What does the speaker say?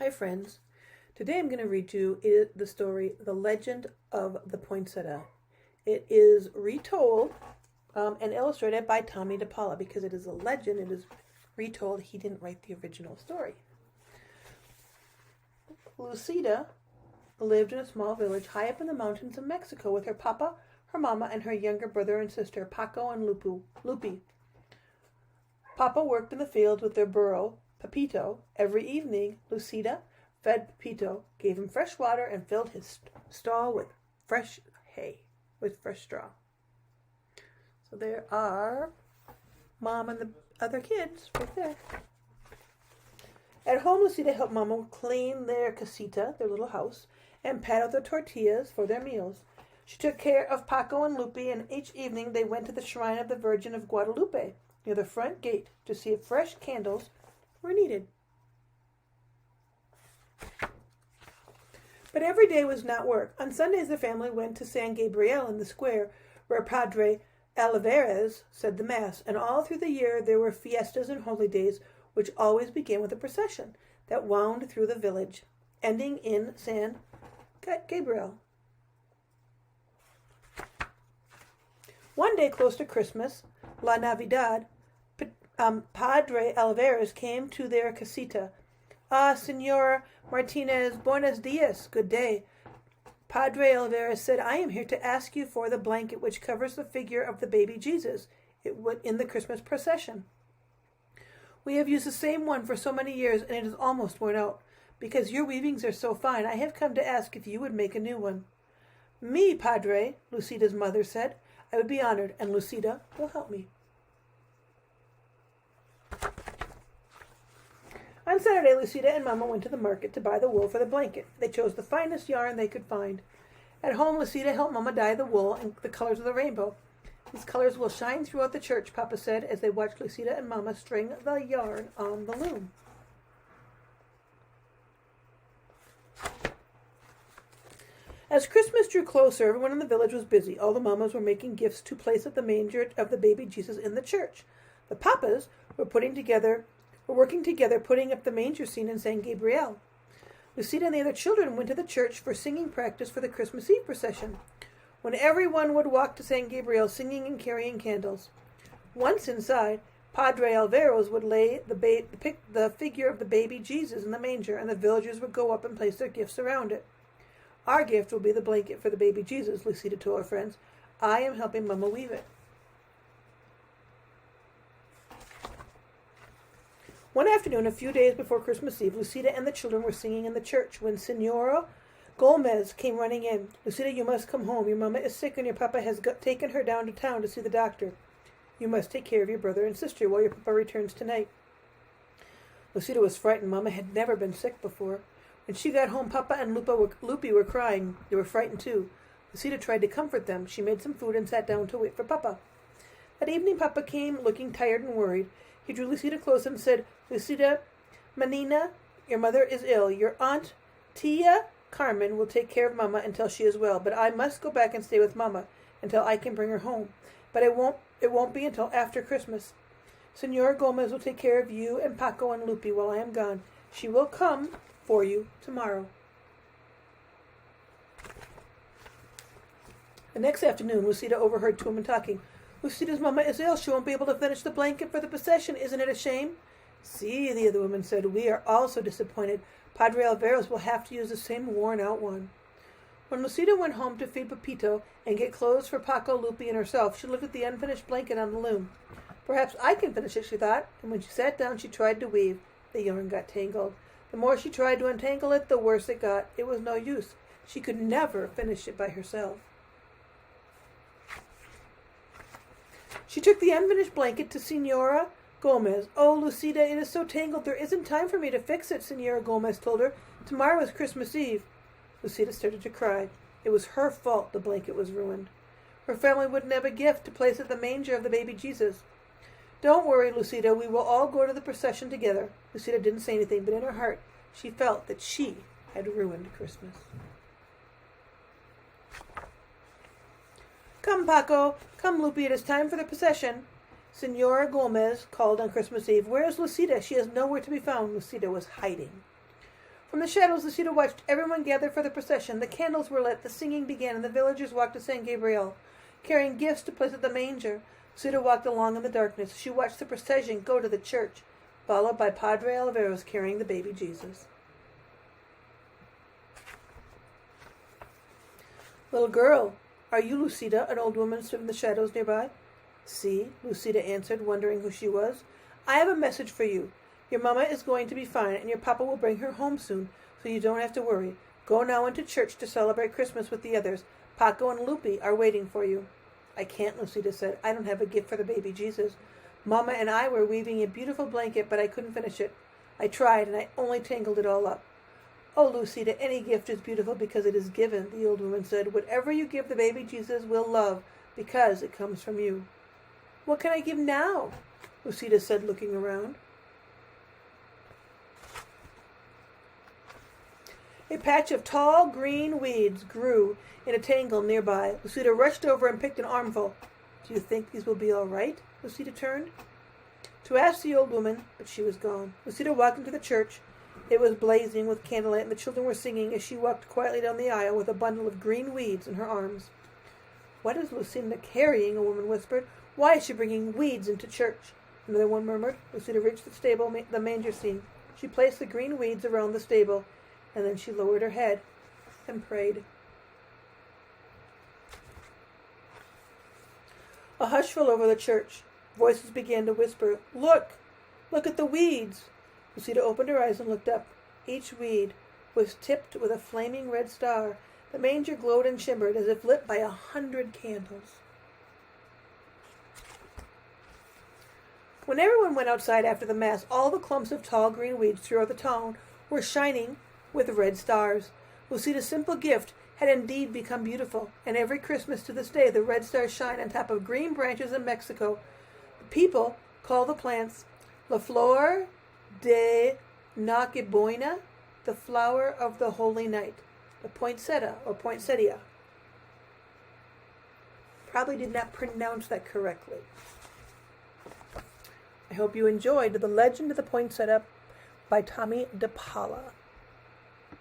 Hi friends, today I'm going to read you the story, The Legend of the Poinsettia. It is retold and illustrated by Tommy DePaula. Because it is a legend, it is retold. He didn't write the original story. Lucida lived in a small village high up in the mountains of Mexico with her papa, her mama, and her younger brother and sister, Paco and Lupi. Papa worked in the fields with their burro, Pepito. Every evening, Lucida fed Pepito, gave him fresh water, and filled his stall with fresh hay, with fresh straw. So there are Mom and the other kids right there. At home, Lucida helped Mama clean their casita, their little house, and pat out the tortillas for their meals. She took care of Paco and Lupi, and each evening they went to the shrine of the Virgin of Guadalupe near the front gate to see if fresh candles were needed. But every day was not work. On Sundays, the family went to San Gabriel in the square, where Padre Alvarez said the Mass, and all through the year there were fiestas and holy days, which always began with a procession that wound through the village, ending in San Gabriel. One day close to Christmas, La Navidad, Padre Alvarez came to their casita. "Ah, Senora Martinez, buenos dias, good day." Padre Alvarez said, "I am here to ask you for the blanket which covers the figure of the baby Jesus in the Christmas procession. We have used the same one for so many years, and it is almost worn out. Because your weavings are so fine, I have come to ask if you would make a new one." "Me, Padre," Lucida's mother said. "I would be honored, and Lucida will help me." On Saturday, Lucida and Mama went to the market to buy the wool for the blanket. They chose the finest yarn they could find. At home, Lucida helped Mama dye the wool in the colors of the rainbow. "These colors will shine throughout the church," Papa said, as they watched Lucida and Mama string the yarn on the loom. As Christmas drew closer, everyone in the village was busy. All the mamas were making gifts to place at the manger of the baby Jesus in the church. The papas were working together, putting up the manger scene in San Gabriel. Lucida and the other children went to the church for singing practice for the Christmas Eve procession, when everyone would walk to San Gabriel singing and carrying candles. Once inside, Padre Alvarez would lay the figure of the baby Jesus in the manger, and the villagers would go up and place their gifts around it. "Our gift will be the blanket for the baby Jesus," Lucida told her friends. "I am helping Mama weave it." One afternoon, a few days before Christmas Eve, Lucida and the children were singing in the church when Senora Gomez came running in. "Lucida, you must come home. Your mama is sick and your papa has taken her down to town to see the doctor. You must take care of your brother and sister while your papa returns tonight." Lucida was frightened. Mama had never been sick before. When she got home, Papa and Lupi were crying. They were frightened too. Lucida tried to comfort them. She made some food and sat down to wait for Papa. That evening, Papa came looking tired and worried. He drew Lucida close and said, "Lucida, Manina, your mother is ill. Your aunt, Tia Carmen, will take care of Mama until she is well, but I must go back and stay with Mama until I can bring her home. But it won't be until after Christmas. Senora Gomez will take care of you and Paco and Lupi while I am gone. She will come for you tomorrow." The next afternoon, Lucida overheard two women talking. "Lucida's mama is ill. She won't be able to finish the blanket for the procession. Isn't it a shame?" "See," the other woman said, "we are all so disappointed. Padre Alvarez will have to use the same worn-out one." When Lucida went home to feed Pepito and get clothes for Paco, Lupi, and herself, she looked at the unfinished blanket on the loom. "Perhaps I can finish it," she thought, and when she sat down, she tried to weave. The yarn got tangled. The more she tried to untangle it, the worse it got. It was no use. She could never finish it by herself. She took the unfinished blanket to Senora Gomez. "Oh, Lucida, it is so tangled. There isn't time for me to fix it," Senora Gomez told her. "Tomorrow is Christmas Eve." Lucida started to cry. It was her fault the blanket was ruined. Her family wouldn't have a gift to place at the manger of the baby Jesus. "Don't worry, Lucida. We will all go to the procession together." Lucida didn't say anything, but in her heart she felt that she had ruined Christmas. "Come, Paco. Come, Lupi. It is time for the procession." Senora Gomez called on Christmas Eve. "Where is Lucida? She is nowhere to be found." Lucida was hiding. From the shadows, Lucida watched everyone gather for the procession. The candles were lit, the singing began, and the villagers walked to San Gabriel, carrying gifts to place at the manger. Lucida walked along in the darkness. She watched the procession go to the church, followed by Padre Oliveros carrying the baby Jesus. Little girl, are you Lucida? An old woman stood in the shadows nearby. See, Lucida answered, wondering who she was. I have a message for you. Your mama is going to be fine, and your papa will bring her home soon, so you don't have to worry. Go now into church to celebrate Christmas with the others. Paco and Lupe are waiting for you. I can't, Lucida said. I don't have a gift for the baby Jesus. Mama and I were weaving a beautiful blanket, but I couldn't finish it. I tried, and I only tangled it all up. Oh, Lucida, any gift is beautiful because it is given, the old woman said. Whatever you give the baby Jesus will love, because it comes from you. What can I give now? Lucida said, looking around. A patch of tall green weeds grew in a tangle nearby. Lucida rushed over and picked an armful. Do you think these will be all right? Lucida turned to ask the old woman, but she was gone. Lucida walked into the church. It was blazing with candlelight, and the children were singing as she walked quietly down the aisle with a bundle of green weeds in her arms. What is Lucinda carrying? A woman whispered. Why is she bringing weeds into church? Another one murmured. Lucida reached the stable, the manger scene. She placed the green weeds around the stable, and then she lowered her head and prayed. A hush fell over the church. Voices began to whisper, Look! Look at the weeds! Lucida opened her eyes and looked up. Each weed was tipped with a flaming red star. The manger glowed and shimmered as if lit by 100 candles. When everyone went outside after the Mass, all the clumps of tall green weeds throughout the town were shining with red stars. Lucida's simple gift had indeed become beautiful, and every Christmas to this day the red stars shine on top of green branches in Mexico. The people call the plants La Flor de Nochebuena, the flower of the holy night, the poinsettia or poinsettia. Probably did not pronounce that correctly. I hope you enjoyed The Legend of the Poinsettia by Tommy DePaula.